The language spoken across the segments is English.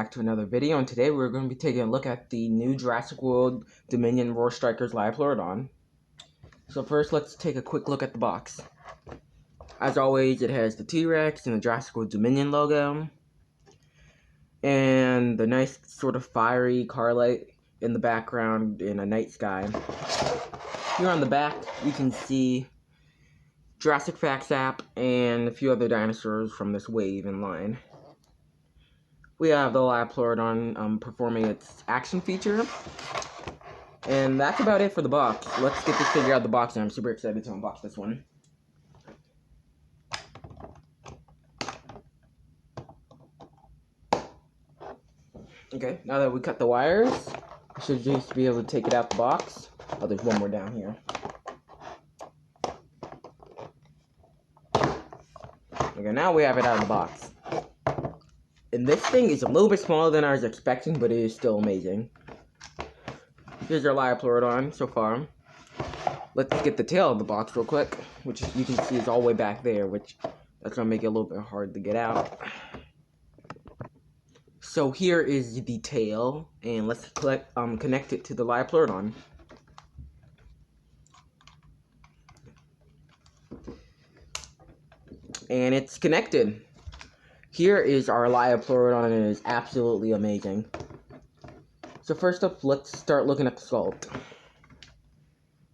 back to another video, and today we're going to be taking a look at the new Jurassic World Dominion Roar Strikers liopleurodon. So first, let's take a quick look at the box. As always, it has the T-Rex and the Jurassic World Dominion logo, and the nice sort of fiery car light in the background in a night sky. Here on the back, you can see Jurassic Facts app and a few other dinosaurs from this wave in line. We have the liopleurodon performing its action feature. And that's about it for the box. Let's get this figure out of the box, and I'm super excited to unbox this one. Okay, now that we cut the wires, I should just be able to take it out the box. Oh, there's one more down here. Okay, now we have it out of the box. And this thing is a little bit smaller than I was expecting, but it is still amazing. Here's our liopleurodon so far. Let's get the tail of the box real quick, which you can see is all the way back there, which that's gonna make it a little bit hard to get out. So here is the tail, and let's connect it to the liopleurodon. And it's connected. Here is our liopleurodon, and it is absolutely amazing. So first up, let's start looking at the sculpt.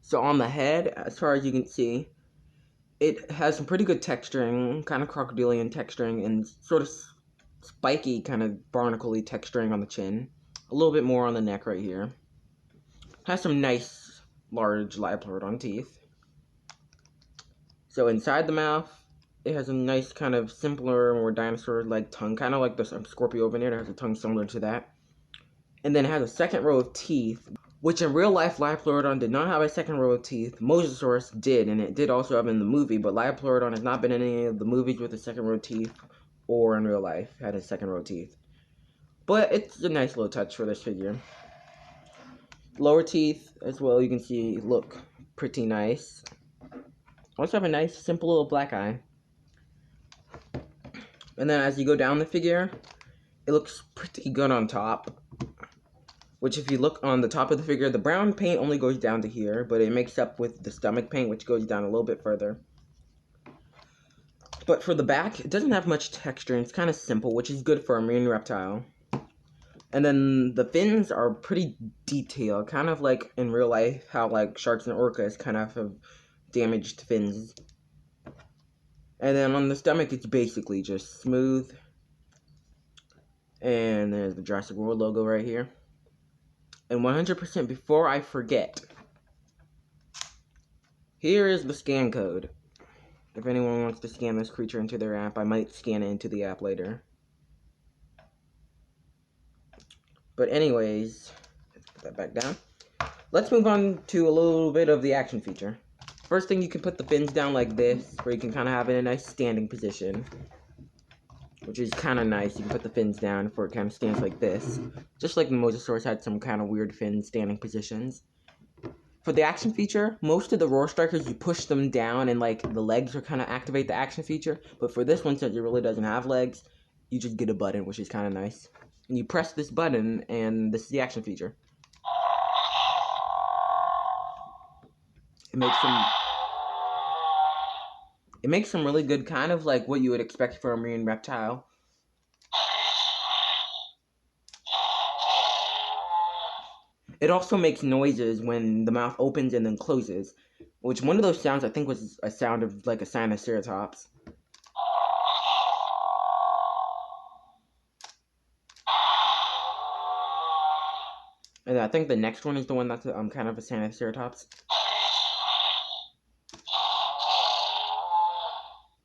So on the head, as far as you can see, it has some pretty good texturing, kind of crocodilian texturing, and sort of spiky, kind of barnacle-y texturing on the chin. A little bit more on the neck right here. Has some nice, large liopleurodon teeth. So inside the mouth, it has a nice kind of simpler, more dinosaur-like tongue, kind of like the Scorpio veneer. It has a tongue similar to that. And then it has a second row of teeth, which in real life, liopleurodon did not have a second row of teeth. Mosasaurus did, and it did also have in the movie, but liopleurodon has not been in any of the movies with a second row of teeth, or in real life had a second row of teeth. But it's a nice little touch for this figure. Lower teeth, as well, you can see look pretty nice. Also have a nice, simple little black eye. And then as you go down the figure, it looks pretty good on top. Which, if you look on the top of the figure, the brown paint only goes down to here, but it makes up with the stomach paint, which goes down a little bit further. But for the back, it doesn't have much texture, and it's kind of simple, which is good for a marine reptile. And then the fins are pretty detailed, kind of like in real life, how like sharks and orcas kind of have damaged fins. And then on the stomach, it's basically just smooth. And there's the Jurassic World logo right here. And 100% before I forget, here is the scan code. If anyone wants to scan this creature into their app, I might scan it into the app later. But anyways, let's put that back down. Let's move on to a little bit of the action feature. First thing, you can put the fins down like this, where you can kind of have it in a nice standing position. Which is kind of nice. You can put the fins down for it kind of stands like this. Just like the Mosasaurus had some kind of weird fin standing positions. For the action feature, most of the Roar Strikers, you push them down and like the legs are kind of activate the action feature. But for this one, since it really doesn't have legs, you just get a button, which is kind of nice. And you press this button, and this is the action feature. It makes some really good, kind of like what you would expect for a marine reptile. It also makes noises when the mouth opens and then closes, which one of those sounds I think was a sound of like a Sinoceratops. And I think the next one is the one that's kind of a Sinoceratops.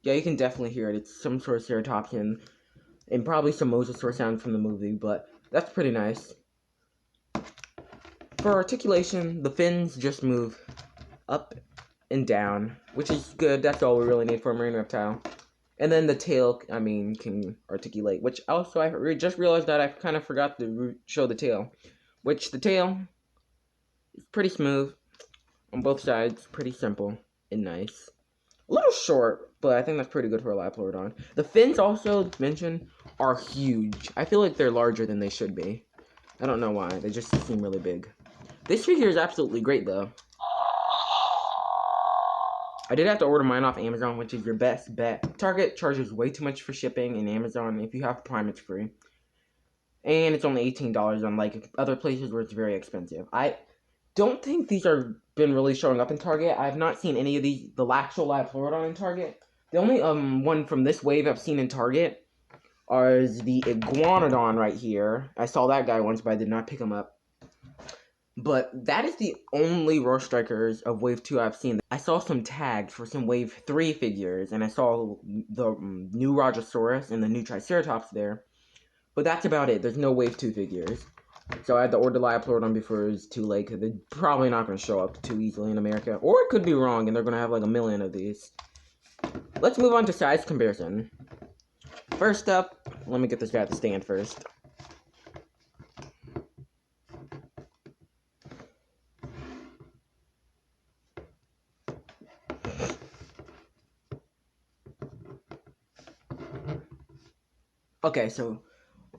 Yeah, you can definitely hear it. It's some sort of ceratopsian, and probably some mosasaur sound from the movie, but that's pretty nice. For articulation, the fins just move up and down, which is good. That's all we really need for a marine reptile. And then the tail, can articulate, which also I just realized that I kind of forgot to show the tail, which the tail is pretty smooth on both sides, pretty simple and nice. A little short, but I think that's pretty good for a liopleurodon. The fins also mentioned are huge. I feel like they're larger than they should be. I don't know why. They just seem really big. This figure is absolutely great, though. I did have to order mine off Amazon, which is your best bet. Target charges way too much for shipping, and Amazon, if you have Prime, it's free. And it's only $18, unlike other places where it's very expensive. I don't think these are been really showing up in Target. I have not seen any of these, the actual liopleurodon in Target. The only one from this wave I've seen in Target is the iguanodon right here. I saw that guy once, but I did not pick him up. But that is the only Roar Strikers of Wave 2 I've seen. I saw some tags for some Wave 3 figures, and I saw the new Rajasaurus and the new Triceratops there. But that's about it. There's no Wave 2 figures. So I had to order liopleurodon before it was too late, because they're probably not going to show up too easily in America. Or it could be wrong, and they're going to have like a million of these. Let's move on to size comparison. First up, let me get this guy at the stand first. Okay, so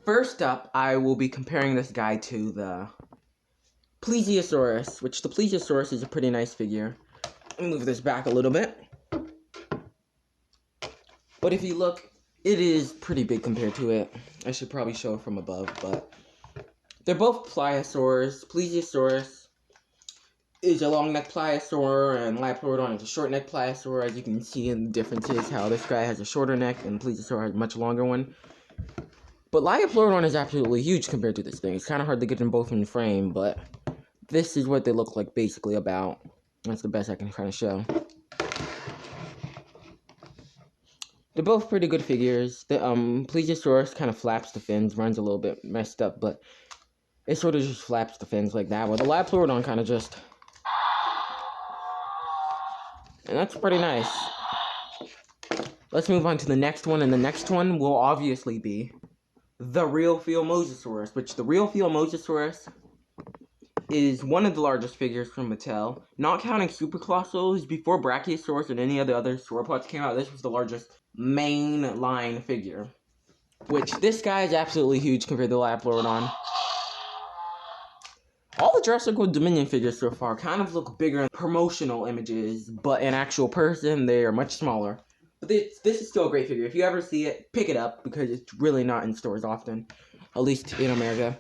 first up, I will be comparing this guy to the Plesiosaurus, which the Plesiosaurus is a pretty nice figure. Let me move this back a little bit. But if you look, it is pretty big compared to it. I should probably show it from above, but they're both pliosaurs. Plesiosaurus is a long neck pliosaur, and liopleurodon is a short neck pliosaur. As you can see in the differences, how this guy has a shorter neck and Plesiosaur has a much longer one. But liopleurodon is absolutely huge compared to this thing. It's kind of hard to get them both in frame, but this is what they look like basically about. That's the best I can kind of show. They're both pretty good figures. The Plesiosaurus kind of flaps the fins, runs a little bit messed up, but it sort of just flaps the fins like that. Well, the liopleurodon kind of just... And that's pretty nice. Let's move on to the next one, and the next one will obviously be the real feel Mosasaurus, which the real feel Mosasaurus is one of the largest figures from Mattel. Not counting Super Colossus, before Brachiosaurus and any of the other sauropods came out, this was the largest main line figure. Which, this guy is absolutely huge compared to the liopleurodon. All the Jurassic World Dominion figures so far kind of look bigger in promotional images, but in actual person, they are much smaller. But this is still a great figure. If you ever see it, pick it up, because it's really not in stores often. At least in America.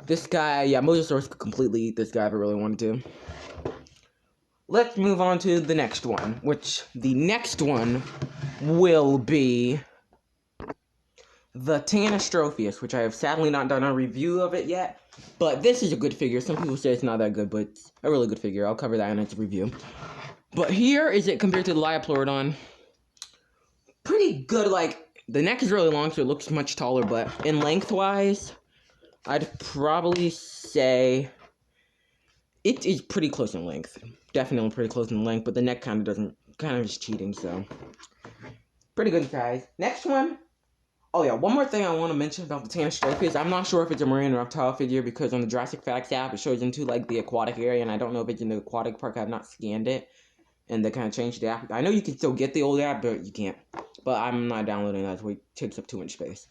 This guy, yeah, Mosasaurus could completely eat this guy if I really wanted to. Let's move on to the next one, which the next one will be the Tanistropheus, which I have sadly not done a review of it yet, but this is a good figure. Some people say it's not that good, but it's a really good figure. I'll cover that in its review. But here is it compared to the liopleurodon. Pretty good, like, the neck is really long, so it looks much taller, but in length-wise, I'd probably say it is pretty close in length. Definitely pretty close in length, but the neck kind of is cheating, so. Pretty good size. Next one. Oh yeah, one more thing I want to mention about the Tanistropheus. I'm not sure if it's a marine or reptile figure, because on the Jurassic Facts app, it shows into, like, the aquatic area, and I don't know if it's in the aquatic park. I have not scanned it, and they kind of changed the app. I know you can still get the old app, but you can't. But I'm not downloading that, so it takes up too much space.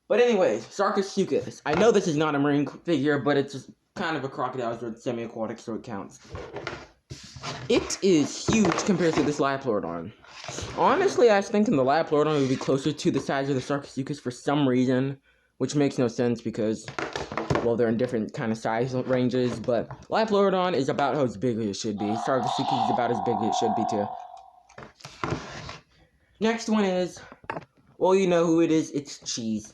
But anyways, Sarcosuchus. I know this is not a marine figure, but it's just kind of a crocodile, so it's semi-aquatic, so it counts. It is huge compared to this liopleurodon. Honestly, I was thinking the liopleurodon would be closer to the size of the Sarcosuchus for some reason, which makes no sense because, well, they're in different kind of size ranges, but liopleurodon is about as big as it should be. Sarcosuchus is about as big as it should be, too. Next one is, well, you know who it is. It's Cheese.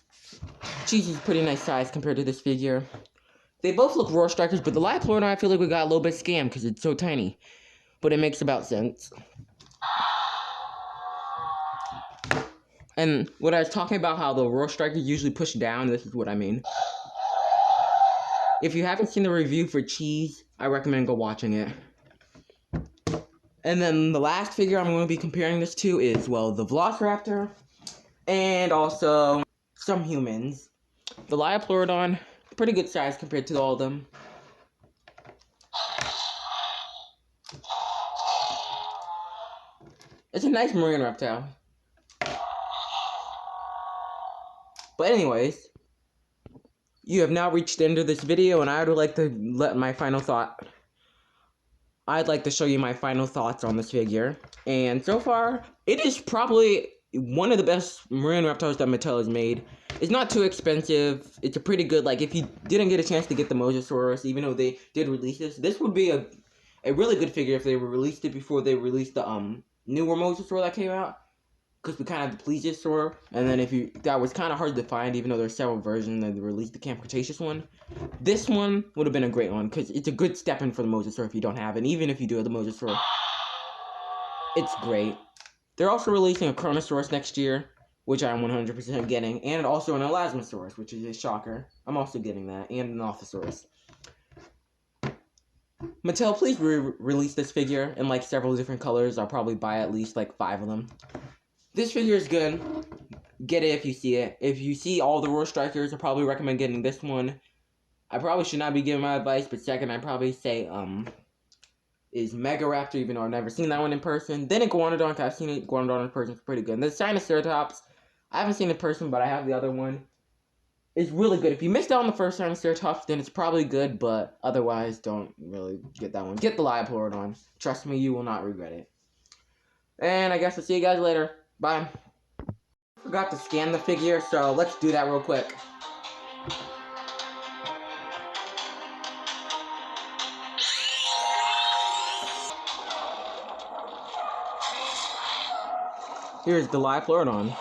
Cheese is a pretty nice size compared to this figure. They both look Roar Strikers, but the liopleurodon, I feel like we got a little bit scammed because it's so tiny. But it makes about sense. And when I was talking about how the Roar Strikers usually push down, this is what I mean. If you haven't seen the review for Cheese, I recommend go watching it. And then the last figure I'm going to be comparing this to is, well, the Velociraptor. And also some humans. The liopleurodon, pretty good size compared to all of them. It's a nice marine reptile. But anyways, you have now reached the end of this video, and I would like to let my final thought. I'd like to show you my final thoughts on this figure. And so far, it is probably one of the best marine reptiles that Mattel has made. It's not too expensive. It's a pretty good, like, if you didn't get a chance to get the Mosasaurus, even though they did release this would be a really good figure if they released it before they released the newer Mosasaur that came out. Because we kind of have the Plesiosaur, and then that was kind of hard to find, even though there's several versions that they released the Camp Cretaceous one. This one would have been a great one, because it's a good step in for the Mosasaur if you don't have it. And even if you do have the Mosasaur, it's great. They're also releasing a Chronosaurus next year, which I'm 100% getting, and also an Elasmosaurus, which is a shocker. I'm also getting that, and an Alphasaurus. Mattel, please release this figure in like several different colors. I'll probably buy at least like 5 of them. This figure is good. Get it if you see it. If you see all the Roar Strikers, I probably recommend getting this one. I probably should not be giving my advice, but second, I'd probably say, is Mega Raptor, even though I've never seen that one in person. Then Iguanodon, because I've seen Iguanodon in person, it's pretty good. And the Sinoceratops, I haven't seen it in person, but I have the other one. It's really good. If you missed out on the first Sinoceratops, then it's probably good, but otherwise, don't really get that one. Get the liopleurodon. Trust me, you will not regret it. And I guess I'll see you guys later. Bye. Forgot to scan the figure, so let's do that real quick. Here's the liopleurodon.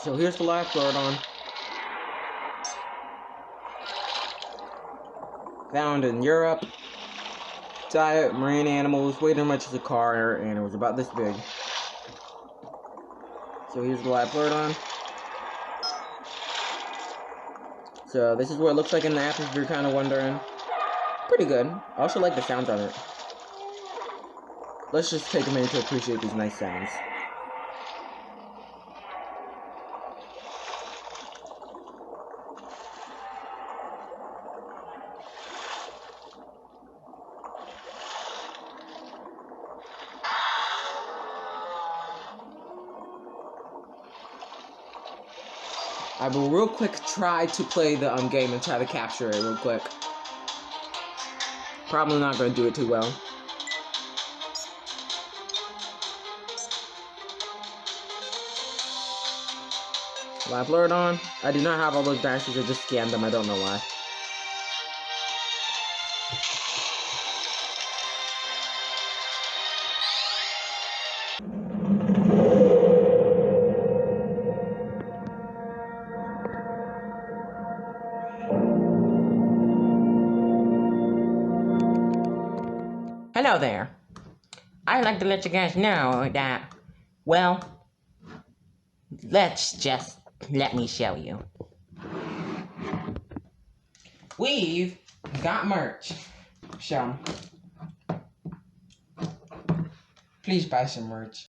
So here's the liopleurodon. Found in Europe. Diet, marine animals, weighed as much as a car, and it was about this big. So here's the liopleurodon. So this is what it looks like in the app if you're kind of wondering. Pretty good. I also like the sounds on it. Let's just take a minute to appreciate these nice sounds. I will real quick try to play the game and try to capture it real quick. Probably not going to do it too well. liopleurodon. I do not have all those dinosaurs, I just scanned them, I don't know why. Hello there. I'd like to let you guys know that, well, let me show you. We've got merch. So, please buy some merch.